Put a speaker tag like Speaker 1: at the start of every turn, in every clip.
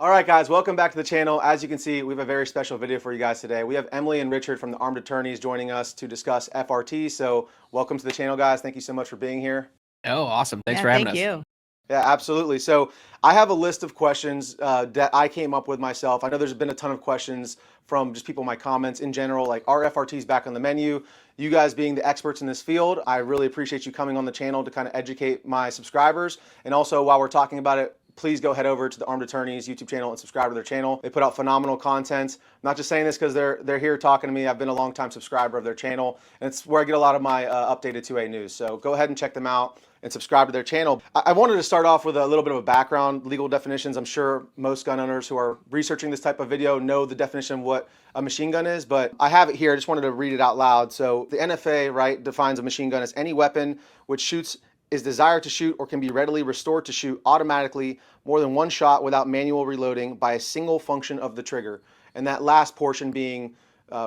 Speaker 1: All right, guys, welcome back to the channel. As you can see, we have a very special video for you guys today. We have Emily and Richard from the Armed Attorneys joining us to discuss FRT. So welcome to the channel, guys. Thank you so much for being here.
Speaker 2: Oh, awesome. Thanks
Speaker 3: Yeah,
Speaker 2: for having
Speaker 3: thank
Speaker 2: us.
Speaker 3: you.
Speaker 1: Yeah, absolutely. So I have a list of questions that I came up with myself. I know there's been a ton of questions from just people in my comments in general, like are FRTs back on the menu? You guys being the experts in this field, I really appreciate you coming on the channel to kind of educate my subscribers. And also, while we're talking about it, please go head over to the Armed Attorneys YouTube channel and subscribe to their channel. They put out phenomenal content. I'm not just saying this because they're here talking to me. I've been a long time subscriber of their channel, and it's where I get a lot of my updated 2A news. So go ahead and check them out and subscribe to their channel. I wanted to start off with a little bit of a background, legal definitions. I'm sure most gun owners who are researching this type of video know the definition of what a machine gun is, but I have it here. I just wanted to read it out loud. So the NFA, right, defines a machine gun as any weapon which shoots is desired to shoot or can be readily restored to shoot automatically more than one shot without manual reloading by a single function of the trigger. And that last portion being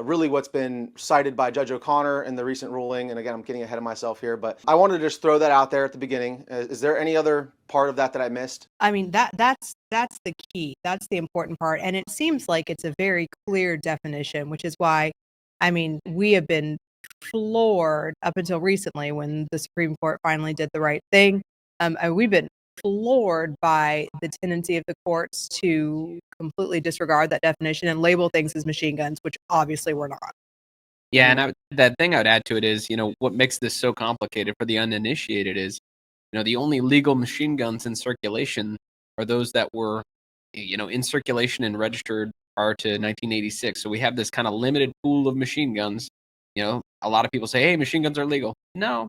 Speaker 1: really what's been cited by Judge O'Connor in the recent ruling. And again, I'm getting ahead of myself here, but I wanted to just throw that out there at the beginning. Is there any other part of that I missed?
Speaker 3: I mean, that's the key. That's the important part. And it seems like it's a very clear definition, which is why, I mean, we have been floored up until recently when the Supreme Court finally did the right thing. And we've been floored by the tendency of the courts to completely disregard that definition and label things as machine guns, which obviously we're not.
Speaker 2: Yeah, and that thing I would add to it is, what makes this so complicated for the uninitiated is, the only legal machine guns in circulation are those that were, in circulation and registered prior to 1986. So we have this kind of limited pool of machine guns. A lot of people say, hey, machine guns are legal. No,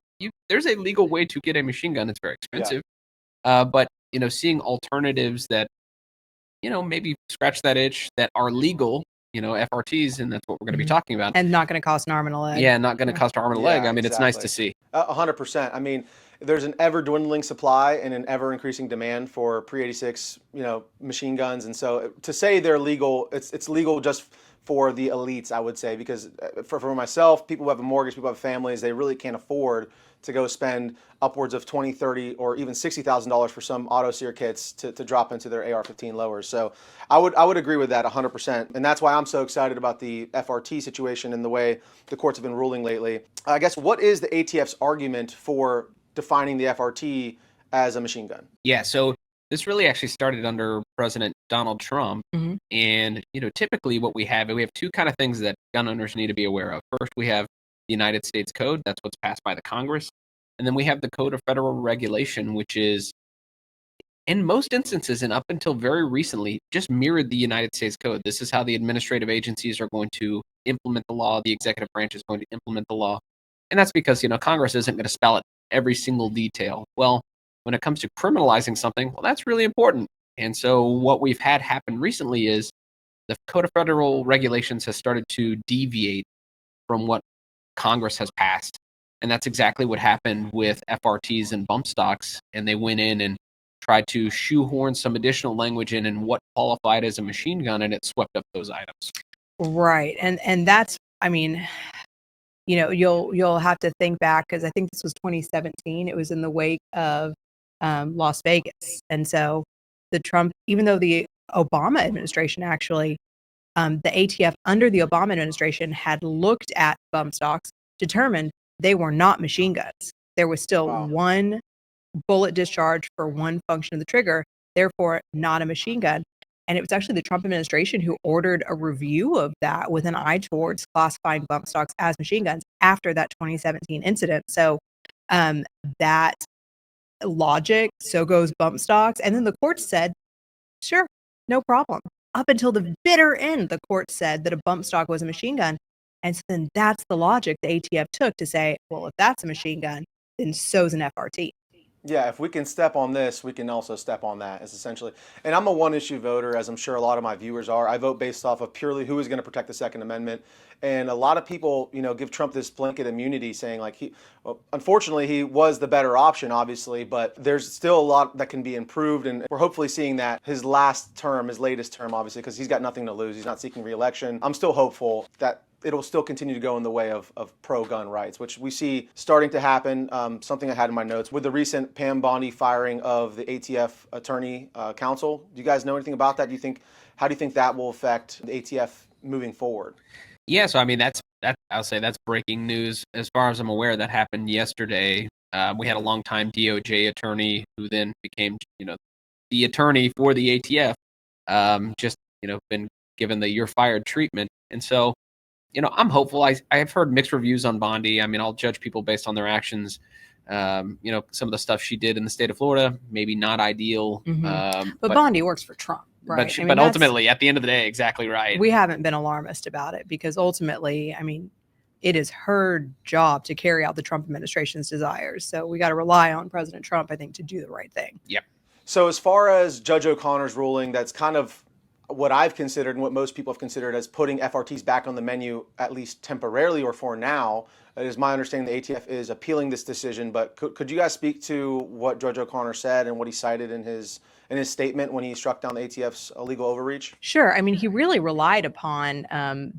Speaker 2: there's a legal way to get a machine gun. It's very expensive. Yeah. But, seeing alternatives that, maybe scratch that itch that are legal, FRTs, and that's what we're going to be talking about.
Speaker 3: And not going to cost an arm and a leg.
Speaker 2: Yeah, not going to cost an arm and a leg. I mean,
Speaker 1: exactly.
Speaker 2: It's nice to see.
Speaker 1: 100%. I mean, there's an ever dwindling supply and an ever increasing demand for pre-86, machine guns. And so to say they're legal, it's legal just for the elites, I would say, because for myself, people who have a mortgage, people who have families, they really can't afford to go spend upwards of $20, $30, or even $60,000 for some auto sear kits to drop into their AR-15 lowers. So I would agree with that 100%. And that's why I'm so excited about the FRT situation and the way the courts have been ruling lately. I guess, what is the ATF's argument for defining the FRT as a machine gun?
Speaker 2: Yeah, so this really actually started under President Donald Trump. Mm-hmm. And, typically what we have two kind of things that gun owners need to be aware of. First, we have the United States Code. That's what's passed by the Congress. And then we have the Code of Federal Regulation, which is, in most instances, and up until very recently, just mirrored the United States Code. This is how the administrative agencies are going to implement the law. The executive branch is going to implement the law. And that's because, Congress isn't going to spell it every single detail. Well, when it comes to criminalizing something, well, that's really important. And so what we've had happen recently is the Code of Federal Regulations has started to deviate from what Congress has passed. And that's exactly what happened with FRTs and bump stocks. And they went in and tried to shoehorn some additional language in and what qualified as a machine gun, and it swept up those items.
Speaker 3: Right. And that's, I mean, you'll have to think back, because I think this was 2017. It was in the wake of Las Vegas. And so the Trump, even though the Obama administration actually, the ATF under the Obama administration had looked at bump stocks, determined they were not machine guns. There was still one bullet discharge for one function of the trigger, therefore not a machine gun. And it was actually the Trump administration who ordered a review of that with an eye towards classifying bump stocks as machine guns after that 2017 incident. So that logic, so goes bump stocks. And then the court said, sure, no problem. Up until the bitter end, the court said that a bump stock was a machine gun. And so then that's the logic the ATF took to say, well, if that's a machine gun, then so's an FRT.
Speaker 1: Yeah, if we can step on this, we can also step on that, is essentially. And I'm a one-issue voter, as I'm sure a lot of my viewers are. I vote based off of purely who is going to protect the Second Amendment. And a lot of people, give Trump this blanket immunity, saying like unfortunately, he was the better option, obviously, but there's still a lot that can be improved. And we're hopefully seeing that his latest term, obviously, because he's got nothing to lose. He's not seeking re-election. I'm still hopeful that it'll still continue to go in the way of pro-gun rights, which we see starting to happen. Something I had in my notes with the recent Pam Bondi firing of the ATF Attorney Counsel. Do you guys know anything about that? How do you think that will affect the ATF moving forward?
Speaker 2: Yeah, so I mean that's I'll say that's breaking news. As far as I'm aware, that happened yesterday. We had a longtime DOJ attorney who then became, the attorney for the ATF. Just been given the "you're fired" treatment, and so I'm hopeful. I've heard mixed reviews on Bondi. I mean, I'll judge people based on their actions. Some of the stuff she did in the state of Florida, maybe not ideal.
Speaker 3: But Bondi works for Trump, right?
Speaker 2: But ultimately, at the end of the day, exactly right.
Speaker 3: We haven't been alarmist about it because ultimately, I mean, it is her job to carry out the Trump administration's desires. So we got to rely on President Trump, I think, to do the right thing.
Speaker 2: Yep.
Speaker 1: So as far as Judge O'Connor's ruling, that's kind of what I've considered and what most people have considered as putting FRTs back on the menu, at least temporarily or for now. It is my understanding the ATF is appealing this decision, but could you guys speak to what Judge O'Connor said and what he cited in his statement when he struck down the ATF's illegal overreach?
Speaker 3: Sure. I mean, he really relied upon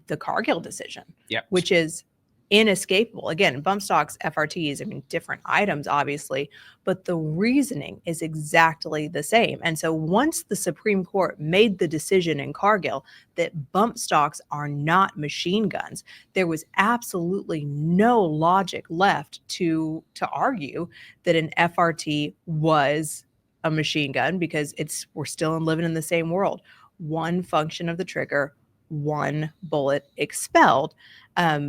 Speaker 3: the Cargill decision, which is inescapable. Again, bump stocks, FRTs, I mean, different items, obviously, but the reasoning is exactly the same. And so once the Supreme Court made the decision in Cargill that bump stocks are not machine guns, there was absolutely no logic left to argue that an FRT was a machine gun because we're still living in the same world. One function of the trigger, one bullet expelled,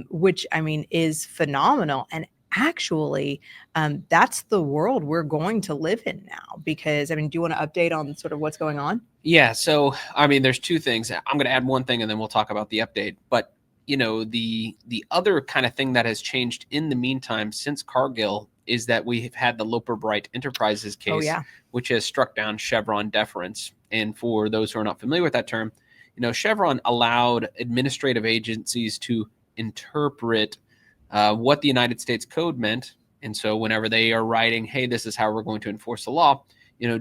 Speaker 3: which I mean is phenomenal. And actually, that's the world we're going to live in now. Because I mean, do you want to update on sort of what's going on?
Speaker 2: Yeah. So I mean, there's two things. I'm going to add one thing, and then we'll talk about the update. But the other kind of thing that has changed in the meantime since Cargill is that we have had the Loper Bright Enterprises case, which has struck down Chevron deference. And for those who are not familiar with that term, Chevron allowed administrative agencies to interpret what the United States Code meant. And so whenever they are writing, hey, this is how we're going to enforce the law,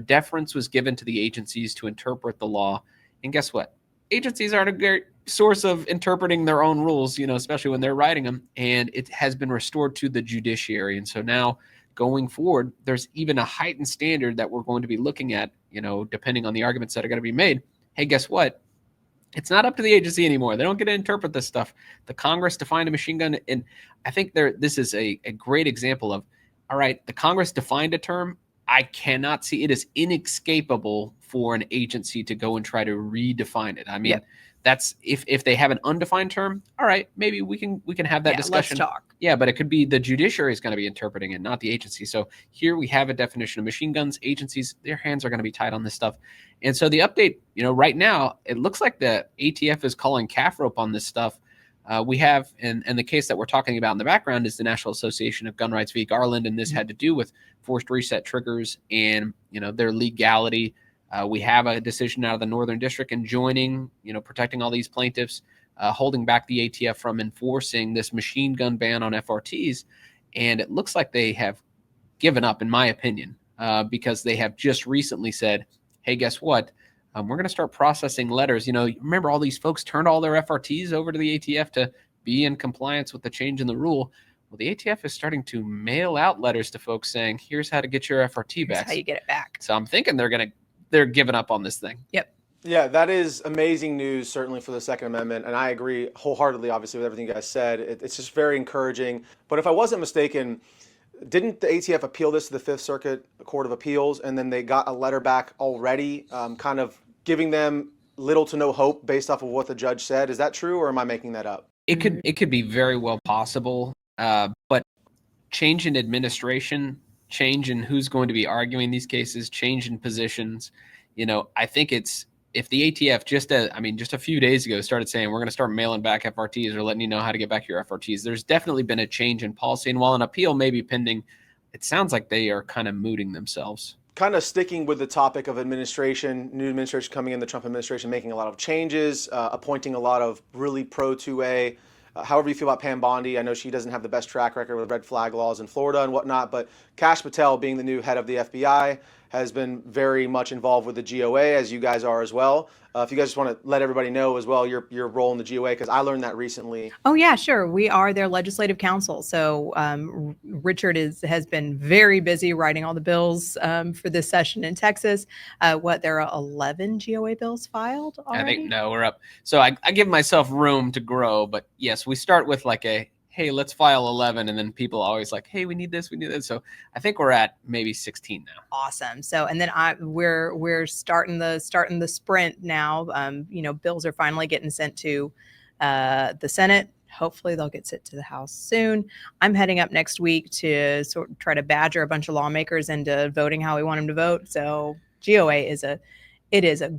Speaker 2: deference was given to the agencies to interpret the law. And guess what? Agencies aren't a great source of interpreting their own rules, especially when they're writing them. And it has been restored to the judiciary. And so now going forward, there's even a heightened standard that we're going to be looking at, depending on the arguments that are going to be made. Hey, guess what? It's not up to the agency anymore. They don't get to interpret this stuff. The Congress defined a machine gun. And I think this is a great example of, all right, the Congress defined a term. I cannot see it is inescapable for an agency to go and try to redefine it. I mean, that's if they have an undefined term, all right, maybe we can have that discussion.
Speaker 3: Let's talk.
Speaker 2: Yeah, but it could be the judiciary is going to be interpreting it, not the agency. So here we have a definition of machine guns. Agencies, their hands are going to be tied on this stuff. And so the update, right now, it looks like the ATF is calling calf rope on this stuff. We have, and the case that we're talking about in the background is the National Association of Gun Rights v. Garland, and this had to do with forced reset triggers and their legality. We have a decision out of the Northern District enjoining, protecting all these plaintiffs, holding back the ATF from enforcing this machine gun ban on FRTs. And it looks like they have given up, in my opinion, because they have just recently said, hey, guess what? We're going to start processing letters. Remember all these folks turned all their FRTs over to the ATF to be in compliance with the change in the rule. Well, the ATF is starting to mail out letters to folks saying, here's how to get your FRT back.
Speaker 3: Here's how you get it back.
Speaker 2: So I'm thinking they're giving up on this thing.
Speaker 3: Yep.
Speaker 1: Yeah, that is amazing news, certainly for the Second Amendment. And I agree wholeheartedly, obviously, with everything you guys said. It's just very encouraging. But if I wasn't mistaken, didn't the ATF appeal this to the Fifth Circuit Court of Appeals, and then they got a letter back already, kind of giving them little to no hope based off of what the judge said? Is that true, or am I making that up?
Speaker 2: It could be very well possible, but change in administration, change in who's going to be arguing these cases, change in positions. I think if the ATF just a few days ago started saying we're going to start mailing back FRTs or letting you know how to get back your FRTs, there's definitely been a change in policy. And while an appeal may be pending, it sounds like they are kind of mooting themselves.
Speaker 1: Kind of sticking with the topic of administration, new administration coming in, the Trump administration making a lot of changes, appointing a lot of really pro 2A. However you feel about Pam Bondi, I know she doesn't have the best track record with red flag laws in Florida and whatnot, but Kash Patel being the new head of the FBI has been very much involved with the GOA, as you guys are as well. If you guys just want to let everybody know as well your role in the GOA, because I learned that recently.
Speaker 3: Oh yeah, sure. We are their legislative counsel. So Richard has been very busy writing all the bills for this session in Texas. There are 11 GOA bills filed already?
Speaker 2: I think no, we're up. So I give myself room to grow, but yes, we start with like hey, let's file 11, and then people are always like, hey, we need this, we need that. So I think we're at maybe 16 now.
Speaker 3: Awesome. So, and then we're starting the sprint now. Bills are finally getting sent to the Senate. Hopefully they'll get sent to the House soon. I'm heading up next week to sort of try to badger a bunch of lawmakers into voting how we want them to vote. So GOA is a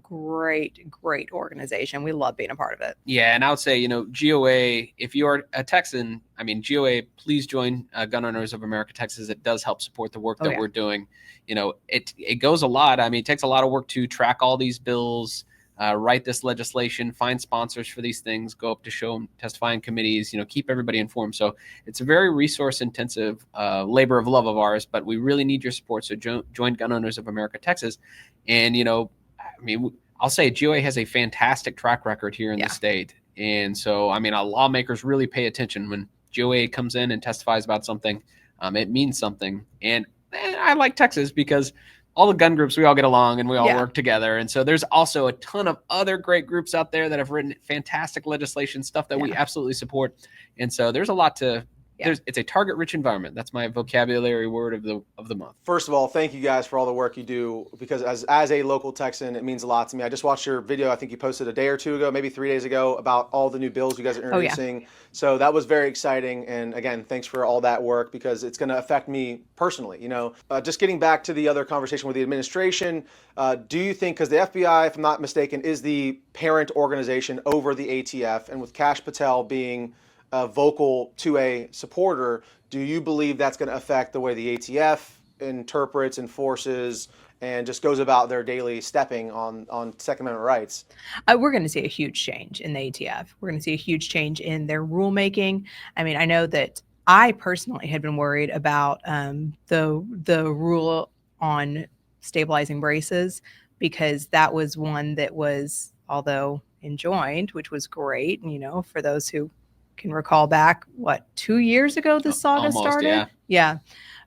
Speaker 3: great organization. We love being a part of it.
Speaker 2: Yeah, and I would say, GOA, if you are a Texan, GOA, please join Gun Owners of America, Texas. It does help support the work that we're doing. It goes a lot. It takes a lot of work to track all these bills, write this legislation, find sponsors for these things, go up to show them, testify in committees, keep everybody informed. So it's a very resource-intensive labor of love of ours, but we really need your support. So join Gun Owners of America, Texas. And, I'll say GOA has a fantastic track record here in the state. And so, lawmakers really pay attention when GOA comes in and testifies about something. It means something. And I like Texas because all the gun groups, we all get along and we all work together. And so there's also a ton of other great groups out there that have written fantastic legislation, stuff that we absolutely support. And so there's a lot to... It's a target-rich environment. That's my vocabulary word of the month.
Speaker 1: First of all, thank you guys for all the work you do, because as a local Texan, it means a lot to me. I just watched your video. I think you posted a day or two ago, maybe 3 days ago, about all the new bills you guys are introducing. So that was very exciting. And again, thanks for all that work, because it's going to affect me personally. Just getting back to the other conversation with the administration, do you think, because the FBI, if I'm not mistaken, is the parent organization over the ATF, and with Kash Patel being a vocal 2A supporter, do you believe that's going to affect the way the ATF interprets, enforces, and just goes about their daily stepping on Second Amendment rights?
Speaker 3: We're going to see a huge change in the ATF. We're going to see a huge change in their rulemaking. I know that I personally had been worried about the rule on stabilizing braces, because that was one that was, although enjoined, which was great, for those who can recall back, 2 years ago the saga started? Yeah.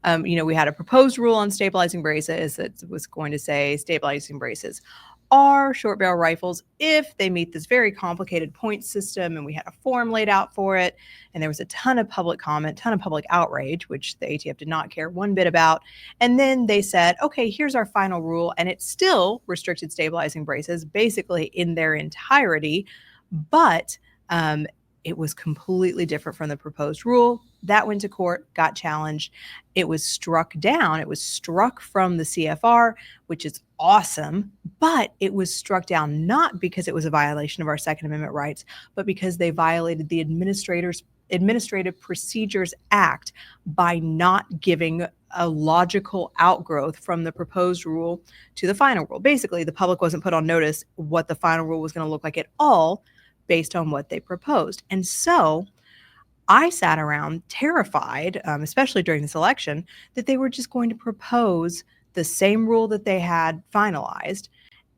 Speaker 3: We had a proposed rule on stabilizing braces that was going to say stabilizing braces are short barrel rifles if they meet this very complicated point system, and we had a form laid out for it, and there was a ton of public comment, ton of public outrage, which the ATF did not care one bit about. And then they said, okay, here's our final rule, and it still restricted stabilizing braces basically in their entirety, but it was completely different from the proposed rule. That went to court, got challenged. It was struck down. It was struck from the CFR, which is awesome, but it was struck down not because it was a violation of our Second Amendment rights, but because they violated the Administrative Procedures Act by not giving a logical outgrowth from the proposed rule to the final rule. Basically, the public wasn't put on notice what the final rule was going to look like at all, based on what they proposed. And so I sat around terrified, especially during this election, that they were just going to propose the same rule that they had finalized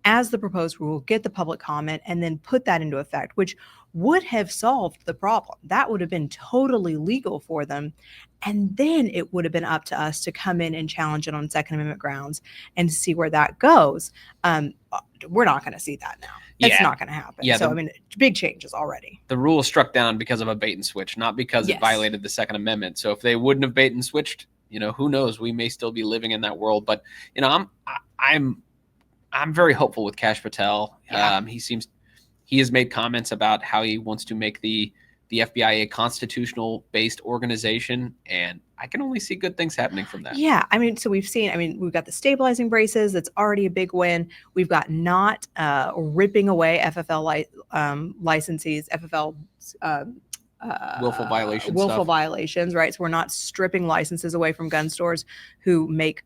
Speaker 3: as the proposed rule, get the public comment, and then put that into effect, which would have solved the problem. That would have been totally legal for them. And then it would have been up to us to come in and challenge it on Second Amendment grounds and see where that goes. We're not going to see that now. It's not going to happen. Yeah, so, big changes already.
Speaker 2: The rule was struck down because of a bait and switch, not because it violated the Second Amendment. So if they wouldn't have bait and switched, who knows? We may still be living in that world. But, I'm very hopeful with Kash Patel. Yeah. He has made comments about how he wants to make the FBI a constitutional-based organization, and I can only see good things happening from that.
Speaker 3: Yeah, so we've seen, we've got the stabilizing braces. That's already a big win. We've got not ripping away FFL licensees, FFL willful violations, right? So we're not stripping licenses away from gun stores who make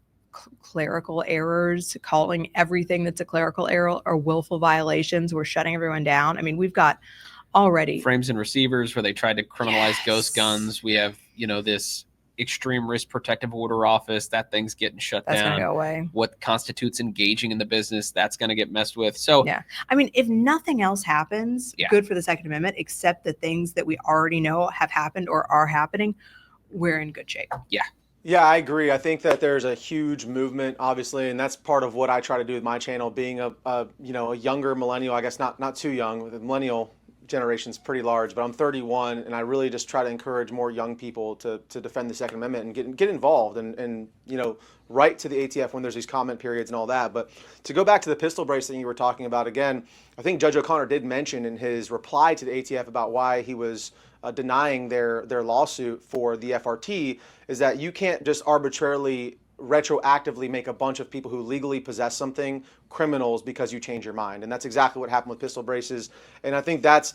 Speaker 3: clerical errors, calling everything that's a clerical error or willful violations. We're shutting everyone down. We've got already
Speaker 2: frames and receivers where they tried to criminalize ghost guns. We have, this extreme risk protective order office, that thing's getting shut
Speaker 3: That's
Speaker 2: down.
Speaker 3: going to go away.
Speaker 2: What constitutes engaging in the business, that's going to get messed with. So
Speaker 3: yeah, I mean, if nothing else happens, good for the Second Amendment, except the things that we already know have happened or are happening, we're in good shape.
Speaker 2: Yeah.
Speaker 1: Yeah, I agree. I think that there's a huge movement, obviously, and that's part of what I try to do with my channel, being a younger millennial. I guess not too young. The millennial generation's pretty large, but I'm 31, and I really just try to encourage more young people to defend the Second Amendment and get involved and write to the ATF when there's these comment periods and all that. But to go back to the pistol brace thing you were talking about again, I think Judge O'Connor did mention in his reply to the ATF about why he was denying their lawsuit for the FRT is that you can't just arbitrarily retroactively make a bunch of people who legally possess something criminals because you change your mind. And that's exactly what happened with pistol braces. And I think that's,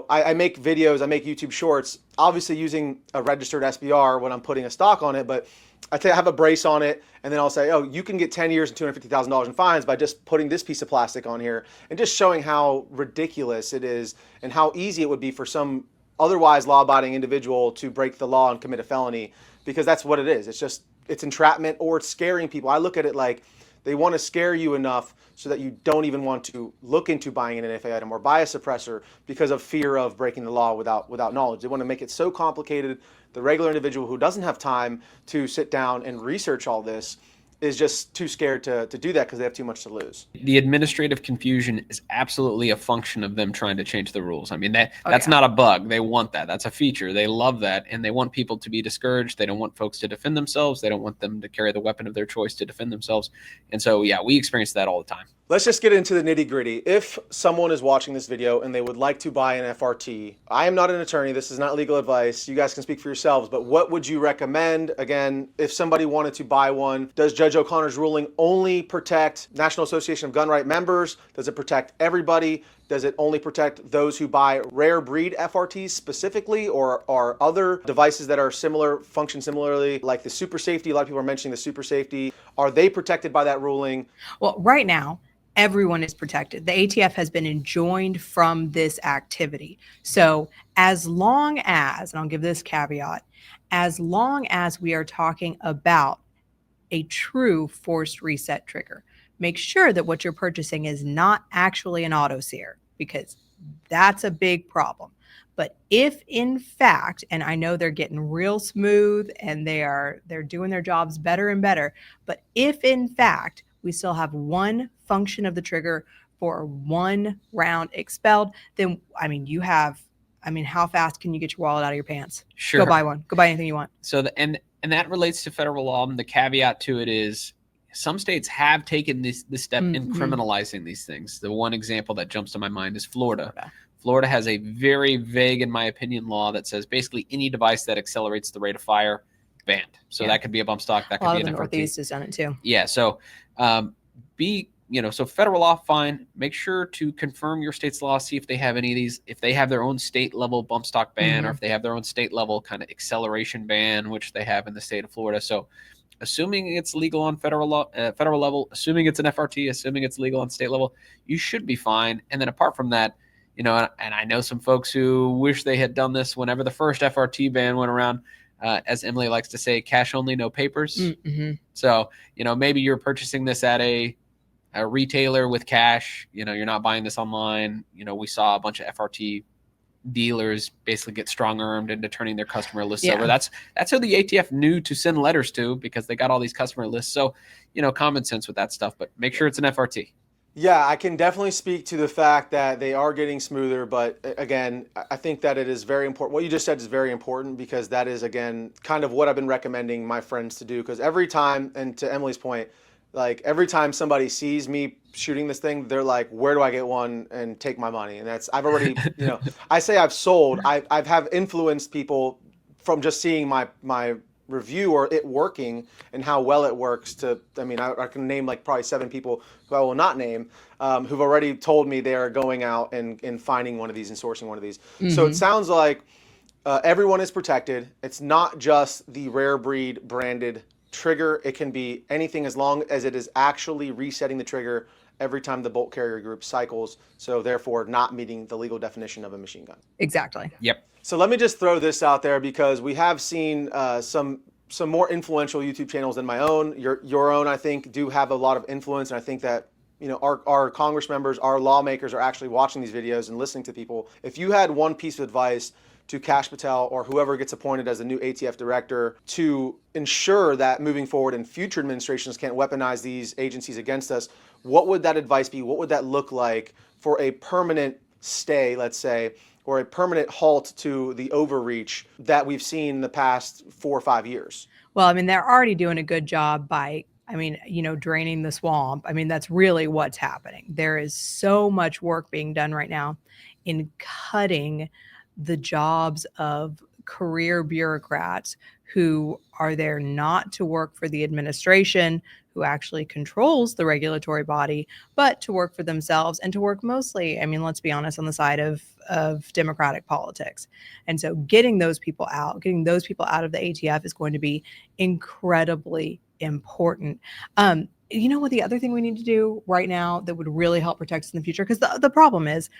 Speaker 1: I make videos, I make YouTube shorts, obviously using a registered SBR when I'm putting a stock on it, but I have a brace on it, and then I'll say, oh, you can get 10 years and $250,000 in fines by just putting this piece of plastic on here, and just showing how ridiculous it is and how easy it would be for some otherwise law-abiding individual to break the law and commit a felony, because that's what it is. It's entrapment, or it's scaring people. I look at it like they want to scare you enough so that you don't even want to look into buying an NFA item or buy a suppressor because of fear of breaking the law without knowledge. They want to make it so complicated. The regular individual who doesn't have time to sit down and research all this is just too scared to do that because they have too much to lose.
Speaker 2: The administrative confusion is absolutely a function of them trying to change the rules. I mean, that's not a bug. They want that. That's a feature. They love that. And they want people to be discouraged. They don't want folks to defend themselves. They don't want them to carry the weapon of their choice to defend themselves. And so, yeah, we experience that all the time.
Speaker 1: Let's just get into the nitty gritty. If someone is watching this video and they would like to buy an FRT, I am not an attorney. This is not legal advice. You guys can speak for yourselves, but what would you recommend? Again, if somebody wanted to buy one, does Judge O'Connor's ruling only protect National Association of Gun Right members? Does it protect everybody? Does it only protect those who buy rare breed FRTs specifically, or are other devices that are similar, function similarly, like the super safety? A lot of people are mentioning the super safety. Are they protected by that ruling?
Speaker 3: Well, right now, everyone is protected. The ATF has been enjoined from this activity. So as long as, and I'll give this caveat, as long as we are talking about a true forced reset trigger, make sure that what you're purchasing is not actually an auto sear, because that's a big problem. But if in fact, and I know they're getting real smooth and they're doing their jobs better and better, but if in fact we still have one function of the trigger for one round expelled, then how fast can you get your wallet out of your pants?
Speaker 2: Sure.
Speaker 3: Go buy one. Go buy anything you want.
Speaker 2: So and that relates to federal law. And the caveat to it is some states have taken this step in criminalizing these things. The one example that jumps to my mind is Florida. Florida has a very vague, in my opinion, law that says basically any device that accelerates the rate of fire, banned. So that could be a bump stock, that could be an FRT.
Speaker 3: The Northeast has done it too.
Speaker 2: Yeah. So so federal law, fine. Make sure to confirm your state's law, see if they have any of these, if they have their own state level bump stock ban, or if they have their own state level kind of acceleration ban, which they have in the state of Florida. So assuming it's legal on federal level, assuming it's an FRT, assuming it's legal on state level, you should be fine. And then apart from that, and I know some folks who wish they had done this whenever the first FRT ban went around. As Emily likes to say, cash only, no papers. So, maybe you're purchasing this at a retailer with cash. You're not buying this online. We saw a bunch of FRT dealers basically get strong-armed into turning their customer lists over. That's who the ATF knew to send letters to, because they got all these customer lists. So, common sense with that stuff, but make sure it's an FRT.
Speaker 1: Yeah, I can definitely speak to the fact that they are getting smoother, but again, I think that it is very important. What you just said is very important, because that is, again, kind of what I've been recommending my friends to do. Because every time, and to Emily's point, like every time somebody sees me shooting this thing, they're like, where do I get one and take my money? And I've already, I say I've sold, I've have influenced people from just seeing my review or it working and how well it works I can name like probably 7 people who I will not name, who've already told me they are going out and finding one of these and sourcing one of these. So it sounds like everyone is protected. It's not just the rare breed branded trigger. It can be anything as long as it is actually resetting the trigger every time the bolt carrier group cycles. So therefore not meeting the legal definition of a machine gun.
Speaker 3: Exactly.
Speaker 2: Yep.
Speaker 1: So let me just throw this out there, because we have seen some some more influential YouTube channels than my own. Your own, I think, do have a lot of influence, and I think that our Congress members, our lawmakers are actually watching these videos and listening to people. If you had one piece of advice to Kash Patel or whoever gets appointed as the new ATF director to ensure that moving forward and future administrations can't weaponize these agencies against us, what would that advice be? What would that look like for a permanent stay, let's say, or a permanent halt to the overreach that we've seen in the past 4 or 5 years?
Speaker 3: Well, I mean, they're already doing a good job by, I mean, draining the swamp. I mean, that's really what's happening. There is so much work being done right now in cutting the jobs of career bureaucrats who are there not to work for the administration, who actually controls the regulatory body, but to work for themselves and to work mostly, I mean, let's be honest, on the side of democratic politics. And so getting those people out of the ATF is going to be incredibly important. You know what the other thing we need to do right now that would really help protect us in the future? Because the problem is,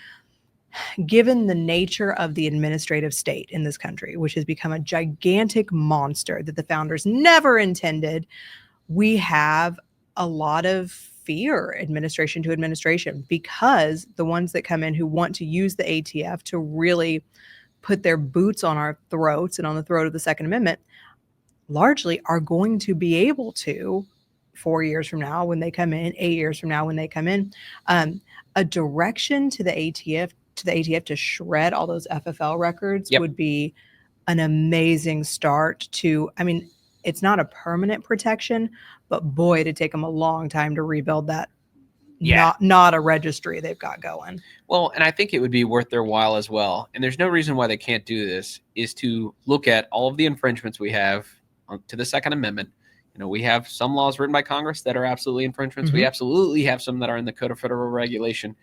Speaker 3: given the nature of the administrative state in this country, which has become a gigantic monster that the founders never intended, we have a lot of fear administration to administration, because the ones that come in who want to use the ATF to really put their boots on our throats and on the throat of the Second Amendment largely are going to be able to, 4 years from now when they come in, 8 years from now when they come in, a direction to the ATF to shred all those FFL records would be an amazing start to, I mean, it's not a permanent protection, but boy, it'd take them a long time to rebuild that. Not a registry they've got going.
Speaker 2: Well, and I think it would be worth their while as well. And there's no reason why they can't do this, is to look at all of the infringements we have to the Second Amendment. We have some laws written by Congress that are absolutely infringements. We absolutely have some that are in the Code of Federal Regulation.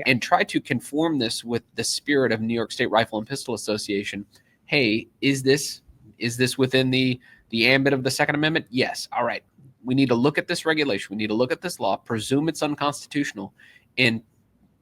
Speaker 2: And try to conform this with the spirit of New York State Rifle and Pistol Association. Hey, is this within the ambit of the Second Amendment? Yes. All right. We need to look at this regulation. We need to look at this law, presume it's unconstitutional, and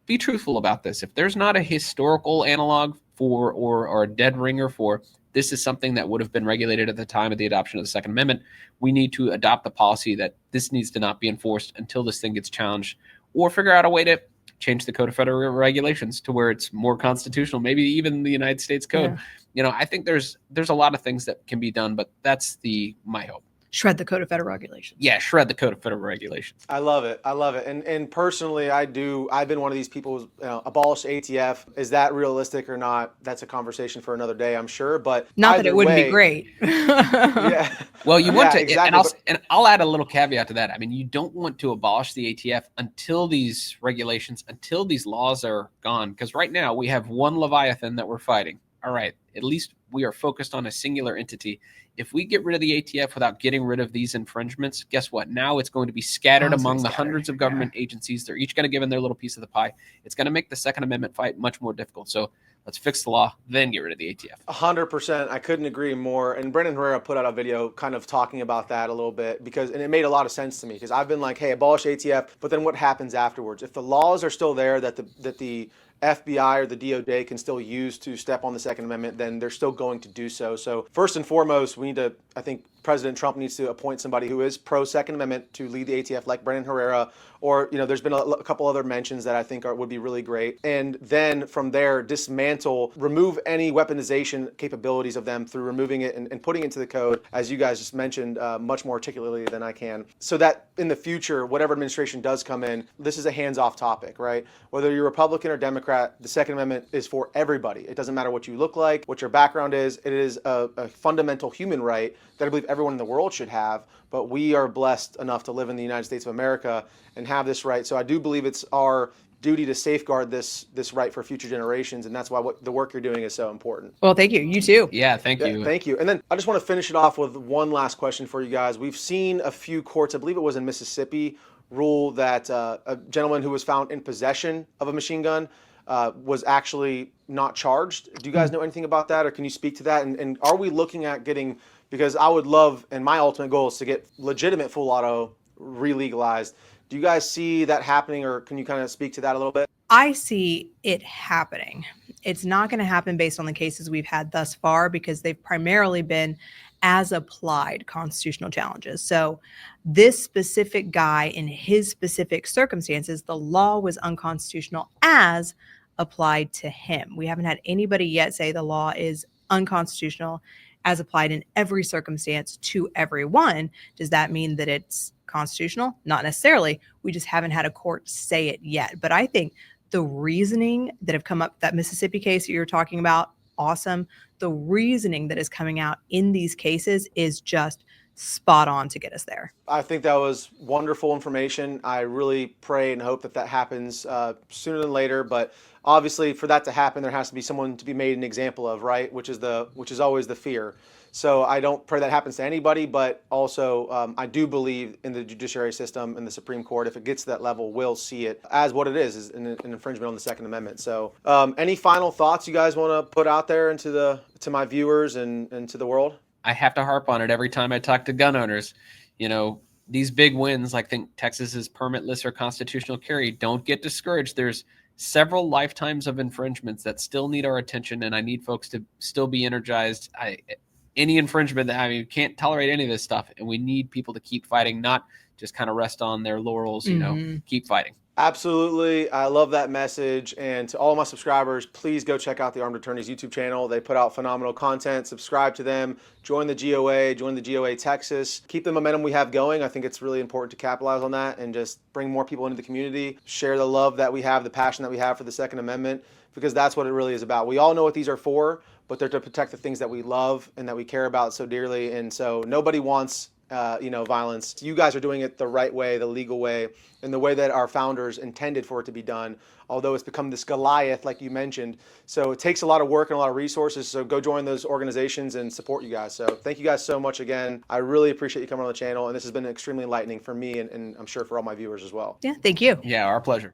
Speaker 2: be truthful about this. If there's not a historical analog for or a dead ringer for this is something that would have been regulated at the time of the adoption of the Second Amendment, we need to adopt the policy that this needs to not be enforced until this thing gets challenged, or figure out a way to change the Code of Federal Regulations to where it's more constitutional, maybe even the United States Code. I think there's a lot of things that can be done, but that's my hope.
Speaker 3: Shred the Code of Federal Regulations.
Speaker 2: Yeah, shred the Code of Federal Regulations.
Speaker 1: I love it. And personally, I've been one of these people who abolish ATF. Is that realistic or not? That's a conversation for another day, I'm sure. But
Speaker 3: not that it wouldn't be great.
Speaker 1: Yeah.
Speaker 2: Well, you want to,
Speaker 1: exactly.
Speaker 2: and I'll add a little caveat to that. I mean, you don't want to abolish the ATF until these regulations, until these laws are gone. Because right now we have one Leviathan that we're fighting. All right, at least we are focused on a singular entity. If we get rid of the ATF without getting rid of these infringements, guess what? Now it's going to be scattered among the hundreds of government agencies. They're each going to give in their little piece of the pie. It's going to make the Second Amendment fight much more difficult. So let's fix the law, then get rid of the ATF.
Speaker 1: 100%. I couldn't agree more. And Brendan Herrera put out a video kind of talking about that a little bit, and it made a lot of sense to me, because I've been like, hey, abolish ATF, but then what happens afterwards? If the laws are still there that the FBI or the DOJ can still use to step on the Second Amendment, then they're still going to do so. So first and foremost, I think President Trump needs to appoint somebody who is pro-Second Amendment to lead the ATF, like Brendan Herrera, or there's been a couple other mentions that I think would be really great. And then from there, remove any weaponization capabilities of them through removing it and putting it into the code, as you guys just mentioned much more articulately than I can, so that in the future, whatever administration does come in, this is a hands-off topic, right? Whether you're Republican or Democrat, the Second Amendment is for everybody. It doesn't matter what you look like, what your background is. It is a fundamental human right that I believe everyone in the world should have, but we are blessed enough to live in the United States of America and have this right. So I do believe it's our duty to safeguard this right for future generations, and that's why the work you're doing is so important.
Speaker 3: Well, thank you. You too.
Speaker 2: Yeah, thank you.
Speaker 1: Thank you. And then I just want to finish it off with one last question for you guys. We've seen a few courts, I believe it was in Mississippi, rule that a gentleman who was found in possession of a machine gun was actually not charged. Do you guys know anything about that, or can you speak to that? And are we looking at getting, because I would love, and my ultimate goal is to get legitimate full auto re-legalized. Do you guys see that happening, or can you kind of speak to that a little bit?
Speaker 3: I see it happening. It's not going to happen based on the cases we've had thus far, because they've primarily been as applied constitutional challenges. So this specific guy in his specific circumstances, the law was unconstitutional as applied to him. We haven't had anybody yet say the law is unconstitutional as applied in every circumstance to everyone. Does that mean that it's constitutional? Not necessarily. We just haven't had a court say it yet. But I think the reasoning that have come up, that Mississippi case that you're talking about, awesome. The reasoning that is coming out in these cases is just spot on to get us there.
Speaker 1: I think that was wonderful information. I really pray and hope that that happens sooner than later. But obviously, for that to happen, there has to be someone to be made an example of, right? Which is always the fear. So I don't pray that happens to anybody, but also I do believe in the judiciary system and the Supreme Court. If it gets to that level, we'll see it as what it is an infringement on the Second Amendment. So any final thoughts you guys want to put out there to my viewers and to the world?
Speaker 2: I have to harp on it every time I talk to gun owners. These big wins, like think Texas's permitless or constitutional carry, don't get discouraged. There's several lifetimes of infringements that still need our attention, and I need folks to still be energized. Any infringement, can't tolerate any of this stuff, and we need people to keep fighting, not just kind of rest on their laurels. Keep fighting.
Speaker 1: Absolutely. I love that message. And to all my subscribers, please go check out the Armed Attorneys YouTube channel. They put out phenomenal content. Subscribe to them. Join the GOA. Join the GOA Texas. Keep the momentum we have going. I think it's really important to capitalize on that and just bring more people into the community. Share the love that we have, the passion that we have for the Second Amendment, because that's what it really is about. We all know what these are for, but they're to protect the things that we love and that we care about so dearly. And so nobody wants violence. You guys are doing it the right way, the legal way, and the way that our founders intended for it to be done, although it's become this Goliath, like you mentioned. So it takes a lot of work and a lot of resources, so go join those organizations and support you guys. So thank you guys so much again. I really appreciate you coming on the channel, and this has been extremely enlightening for me and I'm sure for all my viewers as well.
Speaker 3: Yeah, thank you.
Speaker 2: Yeah, our pleasure.